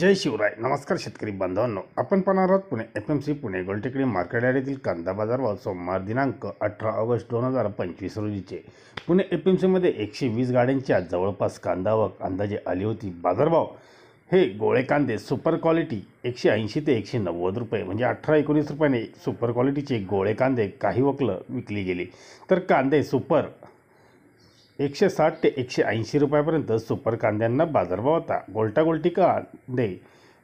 जय शिवराय. नमस्कार शेतकरी बांधवांनो, आपण पाहणार आहोत पुणे FMC पुणे गोलटेकडी मार्केट यार्डातील कांदा बाजारभाव सोमवार दिनांक 18 ऑगस्ट 2025 रोजीचे. पुणे FMC मध्ये 120 गाड्यांची आज जवळपास कांदा आवक अंदाजे आली होती. बाजारभाव हे गोळे कांदे सुपर क्वालिटी 180 ते 190 रुपये म्हणजे 18-19 रुपयाने सुपर क्वालिटीचे गोळे कांदे काही वक्ल विकली गेली, तर कांदे सुपर 160 ते 180 रुपयापर्यंत सुपर कांद्यांना बाजारभाव होता. गोल्टी कांदे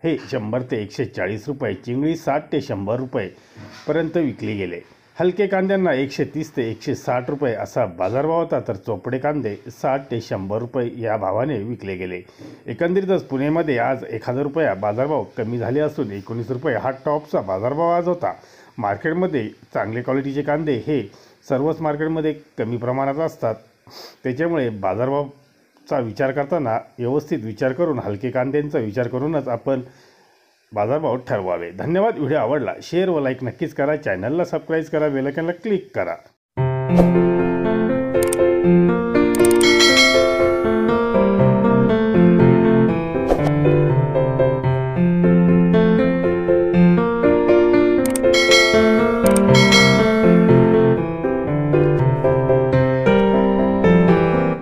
हे 100 ते 140 रुपये, चिंगळी 60 ते 100 रुपयेपर्यंत विकली गेले. हलके कांद्यांना 130 ते 160 रुपये असा बाजारभाव होता, तर चोपडे कांदे 60 ते 100 रुपये या भावाने विकले गेले. एकंदरीतच पुणेमध्ये आज 1000 रुपया बाजारभाव कमी झाले असून 19 रुपये हा टॉपचा बाजारभाव आज होता. मार्केटमध्ये चांगले क्वालिटीचे कांदे हे सर्वच मार्केटमध्ये कमी प्रमाणात असतात, त्याच्यामुळे बाजारभावाचा विचार करताना व्यवस्थित विचार करून हलके कांद्यांचा विचार करूनच आपण बाजारभाव ठरवावे. धन्यवाद. व्हिडिओ आवडला शेअर व लाईक नक्कीच करा. चॅनलला सबस्क्राईब करा, बेल आयकॉनला क्लिक करा.